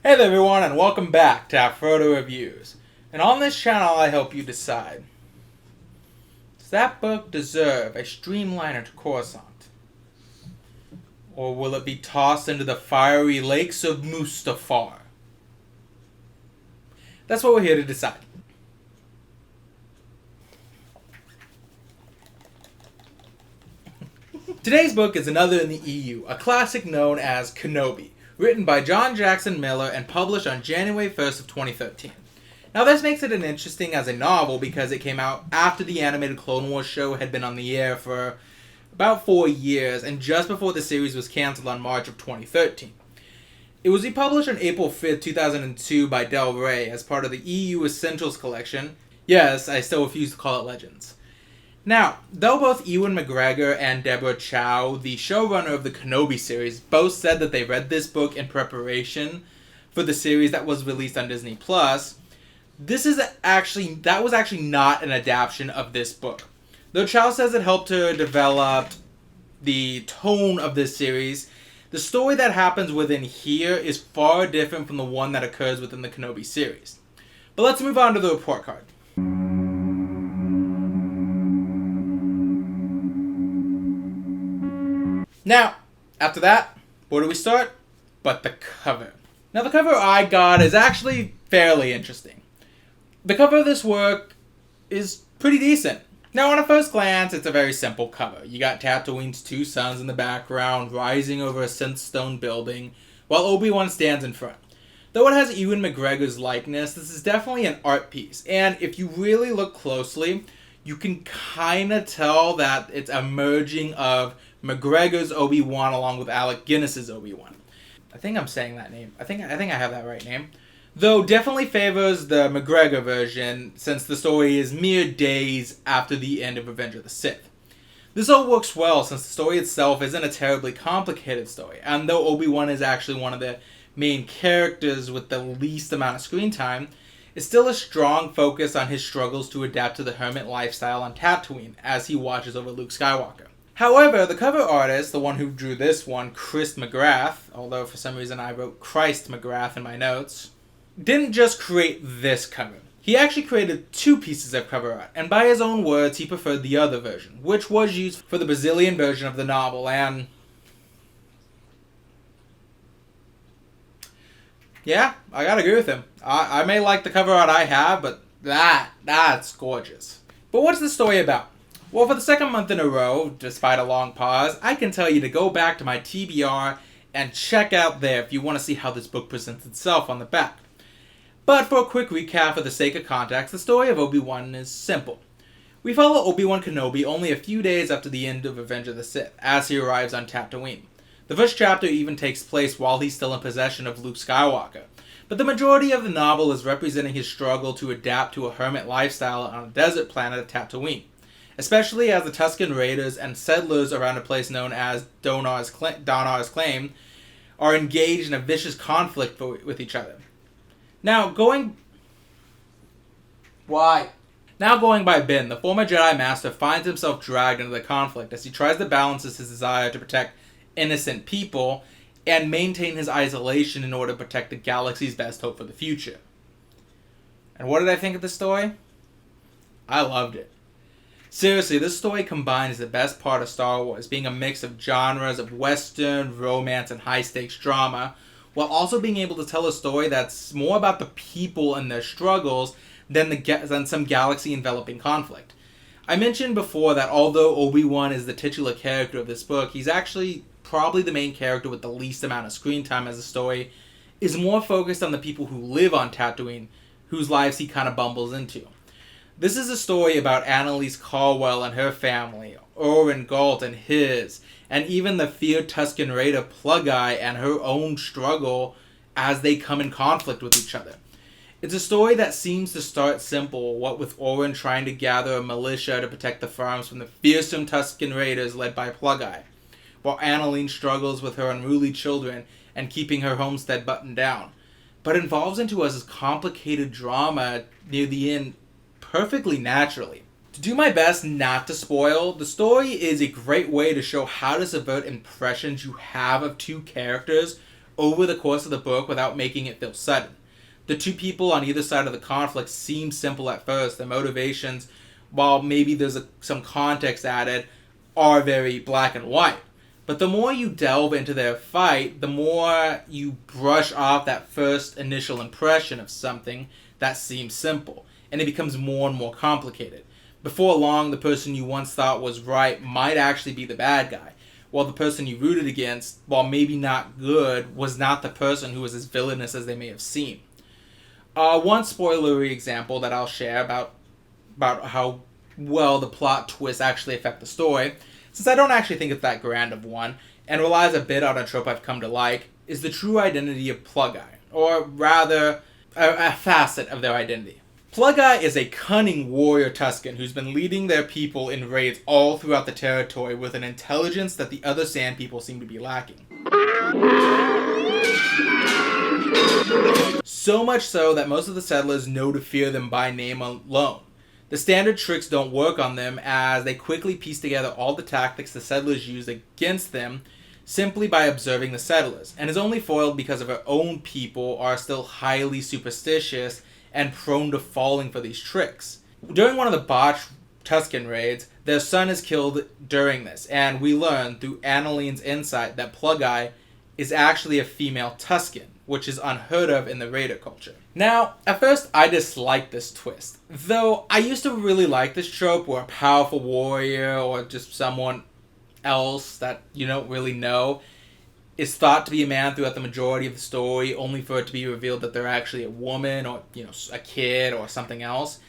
Hey there everyone, and welcome back to Afrodo Reviews. And on this channel I help you decide, does that book deserve a streamlined croissant? Or will it be tossed into the fiery lakes of Mustafar? That's what we're here to decide. Today's book is another in the EU, a classic known as Kenobi, written by John Jackson Miller and published on January 1st of 2013. Now this makes it an interesting as a novel because it came out after the animated Clone Wars show had been on the air for about 4 years and just before the series was cancelled on March of 2013. It was republished on April 5th, 2002 by Del Rey as part of the EU Essentials collection. Yes, I still refuse to call it Legends. Now, though both Ewan McGregor and Deborah Chow, the showrunner of the Kenobi series, both said that they read this book in preparation for the series that was released on Disney+, that was actually not an adaptation of this book. Though Chow says it helped her develop the tone of this series, the story that happens within here is far different from the one that occurs within the Kenobi series. But let's move on to the report card. Now, after that, where do we start? But the cover. Now, the cover I got is actually fairly interesting. The cover of this work is pretty decent. Now, on a first glance, it's a very simple cover. You got Tatooine's two suns in the background, rising over a synth stone building, while Obi-Wan stands in front. Though it has Ewan McGregor's likeness, this is definitely an art piece. And if you really look closely, you can kind of tell that it's a merging of McGregor's Obi-Wan along with Alec Guinness's Obi-Wan. I think I'm saying that name. I think I have that right name. Though definitely favors the McGregor version since the story is mere days after the end of Revenge of the Sith. This all works well since the story itself isn't a terribly complicated story, and though Obi-Wan is actually one of the main characters with the least amount of screen time, it's still a strong focus on his struggles to adapt to the hermit lifestyle on Tatooine as he watches over Luke Skywalker. However, the cover artist, the one who drew this one, Chris McGrath, although for some reason I wrote Christ McGrath in my notes, didn't just create this cover. He actually created two pieces of cover art, and by his own words, he preferred the other version, which was used for the Brazilian version of the novel, and yeah, I gotta agree with him. I may like the cover art I have, but that's gorgeous. But what's the story about? Well, for the second month in a row, despite a long pause, I can tell you to go back to my TBR and check out there if you want to see how this book presents itself on the back. But for a quick recap for the sake of context, the story of Obi-Wan is simple. We follow Obi-Wan Kenobi only a few days after the end of Revenge of the Sith, as he arrives on Tatooine. The first chapter even takes place while he's still in possession of Luke Skywalker, but the majority of the novel is representing his struggle to adapt to a hermit lifestyle on a desert planet of Tatooine, especially as the Tusken Raiders and settlers around a place known as Donar's Claim are engaged in a vicious conflict with each other. Now going by Ben, the former Jedi Master finds himself dragged into the conflict as he tries to balance his desire to protect innocent people and maintain his isolation in order to protect the galaxy's best hope for the future. And what did I think of the story? I loved it. Seriously, this story combines the best part of Star Wars, being a mix of genres of Western, romance, and high-stakes drama, while also being able to tell a story that's more about the people and their struggles than some galaxy-enveloping conflict. I mentioned before that although Obi-Wan is the titular character of this book, he's actually probably the main character with the least amount of screen time, as the story is more focused on the people who live on Tatooine, whose lives he kind of bumbles into. This is a story about Annalise Caldwell and her family, Oren Galt and his, and even the feared Tusken Raider Plug-Eye and her own struggle as they come in conflict with each other. It's a story that seems to start simple, what with Oren trying to gather a militia to protect the farms from the fearsome Tusken Raiders led by Plug-Eye, while Annalise struggles with her unruly children and keeping her homestead buttoned down, but involves into us this complicated drama near the end perfectly naturally. To do my best not to spoil, the story is a great way to show how to subvert impressions you have of two characters over the course of the book without making it feel sudden. The two people on either side of the conflict seem simple at first. Their motivations, while maybe there's some context added, are very black and white. But the more you delve into their fight, the more you brush off that first initial impression of something that seems simple, and it becomes more and more complicated. Before long, the person you once thought was right might actually be the bad guy, while the person you rooted against, while maybe not good, was not the person who was as villainous as they may have seemed. One spoilery example that I'll share about how well the plot twists actually affect the story, since I don't actually think it's that grand of one, and relies a bit on a trope I've come to like, is the true identity of Plug-Eye, or rather, a facet of their identity. Plug-Eye is a cunning warrior Tusken who's been leading their people in raids all throughout the territory with an intelligence that the other Sand people seem to be lacking. So much so that most of the settlers know to fear them by name alone. The standard tricks don't work on them, as they quickly piece together all the tactics the settlers use against them simply by observing the settlers, and is only foiled because of her own people are still highly superstitious and prone to falling for these tricks. During one of the botched Tusken raids, their son is killed during this, and we learn through Annaline's insight that Plug-Eye is actually a female Tusken, which is unheard of in the raider culture. Now, at first I disliked this twist, though I used to really like this trope where a powerful warrior or just someone else that you don't really know is thought to be a man throughout the majority of the story, only for it to be revealed that they're actually a woman or, a kid or something else.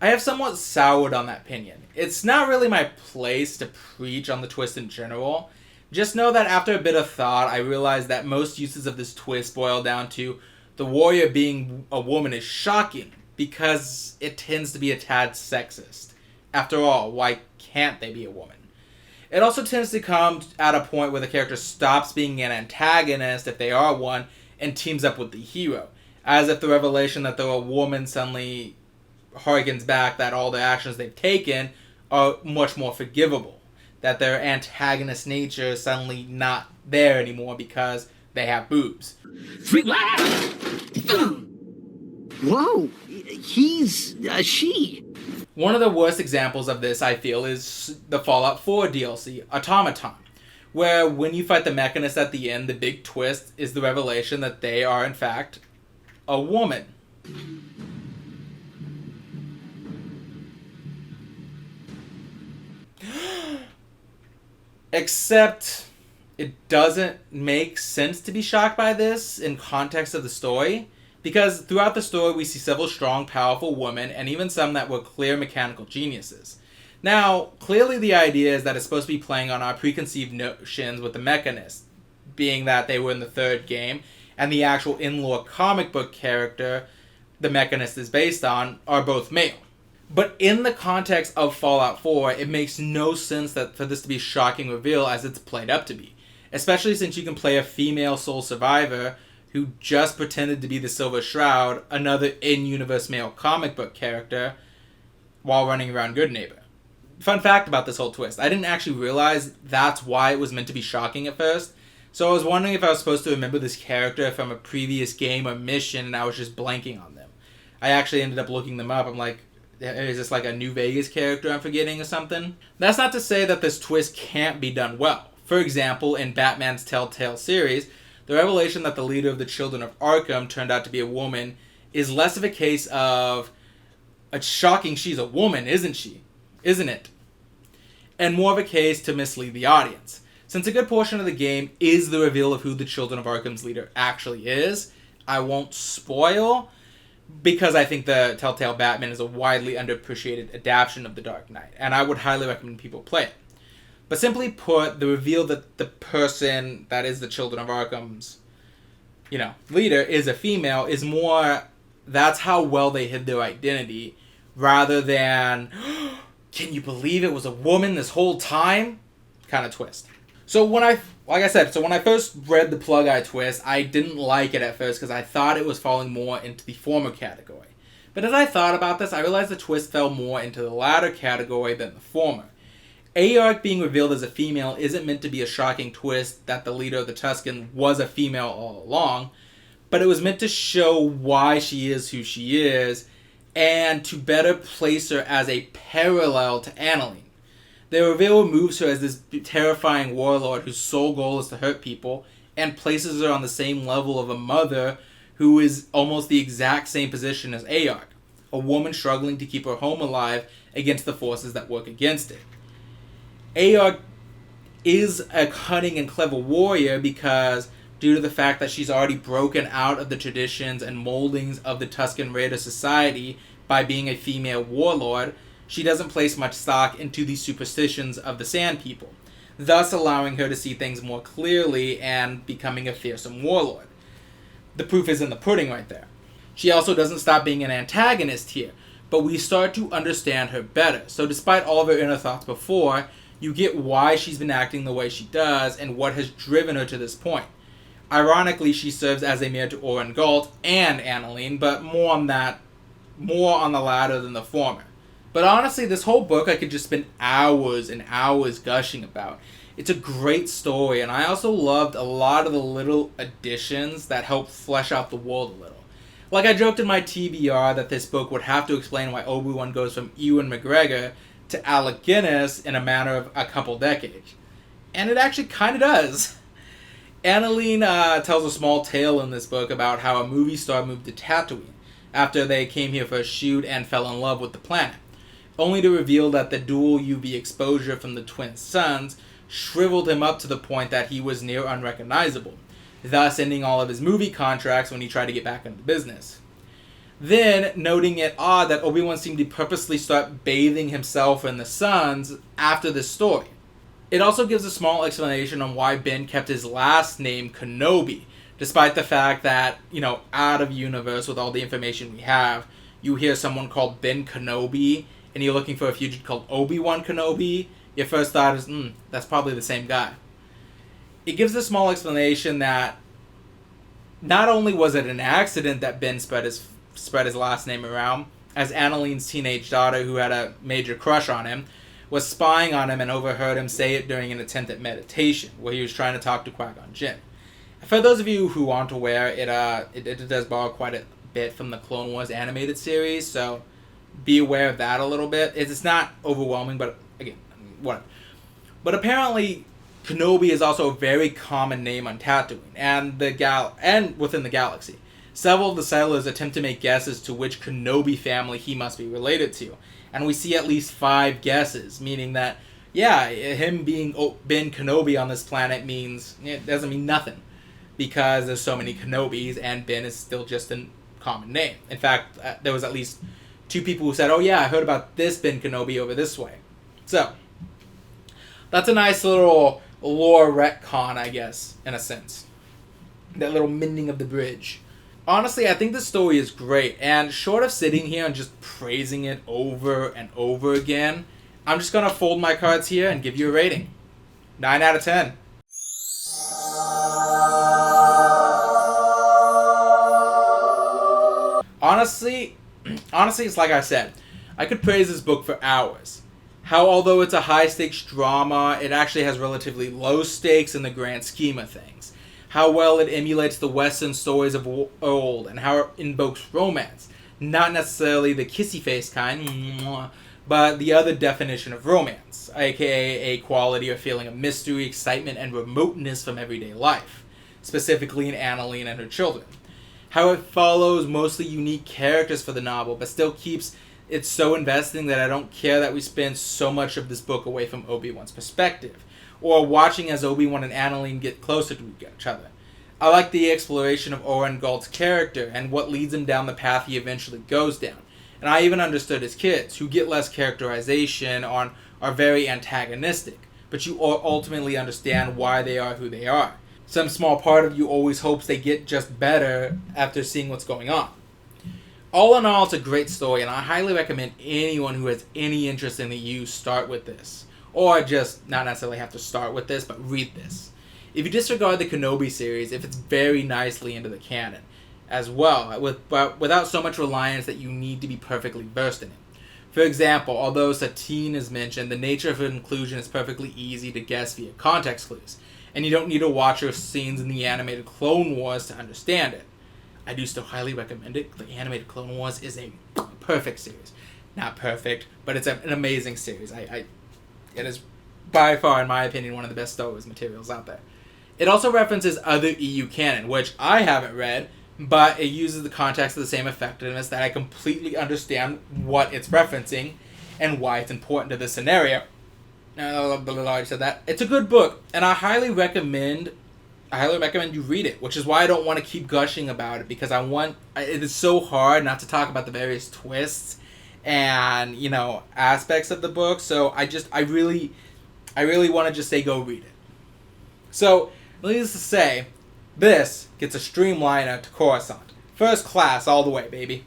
I have somewhat soured on that opinion. It's not really my place to preach on the twist in general. Just know that after a bit of thought, I realized that most uses of this twist boil down to the warrior being a woman is shocking, because it tends to be a tad sexist. After all, why can't they be a woman? It also tends to come at a point where the character stops being an antagonist, if they are one, and teams up with the hero, as if the revelation that they're a woman suddenly harkens back that all the actions they've taken are much more forgivable, that their antagonist nature is suddenly not there anymore because they have boobs. Whoa, he's a she. One of the worst examples of this, I feel, is the Fallout 4 DLC, Automaton, where when you fight the Mechanist at the end, the big twist is the revelation that they are, in fact, a woman. Except it doesn't make sense to be shocked by this in context of the story, because throughout the story we see several strong, powerful women, and even some that were clear mechanical geniuses. Now, clearly the idea is that it's supposed to be playing on our preconceived notions with the Mechanist, being that they were in the third game, and the actual in-lore comic book character the Mechanist is based on are both male. But in the context of Fallout 4, it makes no sense that for this to be a shocking reveal as it's played up to be. Especially since you can play a female sole survivor who just pretended to be the Silver Shroud, another in-universe male comic book character, while running around Good Neighbor. Fun fact about this whole twist, I didn't actually realize that's why it was meant to be shocking at first. So I was wondering if I was supposed to remember this character from a previous game or mission, and I was just blanking on them. I actually ended up looking them up. I'm like, is this like a New Vegas character I'm forgetting or something? That's not to say that this twist can't be done well. For example, in Batman's Telltale series, the revelation that the leader of the Children of Arkham turned out to be a woman is less of a case of, it's shocking she's a woman, isn't she? Isn't it? And more of a case to mislead the audience. Since a good portion of the game is the reveal of who the Children of Arkham's leader actually is, I won't spoil, because I think the Telltale Batman is a widely underappreciated adaptation of The Dark Knight, and I would highly recommend people play it. But simply put, the reveal that the person that is the Children of Arkham's, leader is a female is more, that's how well they hid their identity, rather than, can you believe it was a woman this whole time? Kind of twist. So when I first read the Plug-Eye twist, I didn't like it at first because I thought it was falling more into the former category. But as I thought about this, I realized the twist fell more into the latter category than the former. Aark being revealed as a female isn't meant to be a shocking twist that the leader of the Tusken was a female all along, but it was meant to show why she is who she is, and to better place her as a parallel to Annalene. The reveal removes her as this terrifying warlord whose sole goal is to hurt people, and places her on the same level of a mother who is almost the exact same position as Aark, a woman struggling to keep her home alive against the forces that work against it. Aark is a cunning and clever warrior because, due to the fact that she's already broken out of the traditions and moldings of the Tusken Raider society by being a female warlord, she doesn't place much stock into the superstitions of the Sand People, thus allowing her to see things more clearly and becoming a fearsome warlord. The proof is in the pudding right there. She also doesn't stop being an antagonist here, but we start to understand her better. So despite all of her inner thoughts before, you get why she's been acting the way she does and what has driven her to this point. Ironically, she serves as a mirror to Oren Galt and Annalene, but more on the latter than the former. But honestly, this whole book I could just spend hours and hours gushing about. It's a great story, and I also loved a lot of the little additions that help flesh out the world a little. Like I joked in my TBR that this book would have to explain why Obi-Wan goes from Ewan McGregor to Alec Guinness in a matter of a couple decades. And it actually kind of does. Annalene tells a small tale in this book about how a movie star moved to Tatooine after they came here for a shoot and fell in love with the planet, only to reveal that the dual UV exposure from the twin suns shriveled him up to the point that he was near unrecognizable, thus ending all of his movie contracts when he tried to get back into the business. Then, noting it odd that Obi-Wan seemed to purposely start bathing himself in the suns after this story. It also gives a small explanation on why Ben kept his last name Kenobi, despite the fact that, out of universe with all the information we have, you hear someone called Ben Kenobi, and you're looking for a fugitive called Obi-Wan Kenobi, your first thought is, that's probably the same guy. It gives a small explanation that not only was it an accident that Ben spread his last name around, as Annalene's teenage daughter, who had a major crush on him, was spying on him and overheard him say it during an attempt at meditation, where he was trying to talk to Qui-Gon Jinn. For those of you who aren't aware, it does borrow quite a bit from the Clone Wars animated series, so be aware of that a little bit. It's not overwhelming, but again, whatever. But apparently, Kenobi is also a very common name on Tatooine and within the galaxy. Several of the settlers attempt to make guesses to which Kenobi family he must be related to, and we see at least 5 guesses, meaning that, him being Ben Kenobi on this planet doesn't mean nothing, because there's so many Kenobis, and Ben is still just a common name. In fact, there was at least 2 people who said, I heard about this Ben Kenobi over this way. So, that's a nice little lore retcon, I guess, in a sense. That little mending of the bridge. Honestly, I think the story is great, and short of sitting here and just praising it over and over again, I'm just going to fold my cards here and give you a rating. 9 out of 10. Honestly, it's like I said, I could praise this book for hours. How, although it's a high-stakes drama, it actually has relatively low stakes in the grand scheme of things. How well it emulates the Western stories of old, and how it invokes romance. Not necessarily the kissy-face kind, but the other definition of romance, aka a quality or feeling of mystery, excitement, and remoteness from everyday life, specifically in Annalene and her children. How it follows mostly unique characters for the novel, but still keeps it so investing that I don't care that we spend so much of this book away from Obi-Wan's perspective, or watching as Obi-Wan and Annalene get closer to each other. I like the exploration of Oren Galt's character and what leads him down the path he eventually goes down. And I even understood his kids, who get less characterization are very antagonistic, but you ultimately understand why they are who they are. Some small part of you always hopes they get just better after seeing what's going on. All in all, it's a great story, and I highly recommend anyone who has any interest in the EU start with this. Or just not necessarily have to start with this, but read this. If you disregard the Kenobi series, it fits very nicely into the canon. as well, but without so much reliance that you need to be perfectly versed in it. For example, although Satine is mentioned, the nature of inclusion is perfectly easy to guess via context clues, and you don't need to watch your scenes in the animated Clone Wars to understand it. I do still highly recommend it. The animated Clone Wars is a perfect series. Not perfect, but it's an amazing series. It is by far, in my opinion, one of the best Star Wars materials out there. It also references other EU canon, which I haven't read, but it uses the context of the same effectiveness that I completely understand what it's referencing and why it's important to this scenario. I already said that. It's a good book, and I highly recommend you read it, which is why I don't want to keep gushing about it, because it is so hard not to talk about the various twists and, aspects of the book, so I really want to just say go read it. So, needless to say, this gets a streamliner to Coruscant. First class all the way, baby.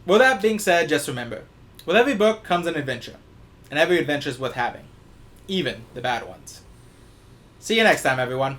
With that being said, just remember, with every book comes an adventure, and every adventure is worth having, even the bad ones. See you next time, everyone.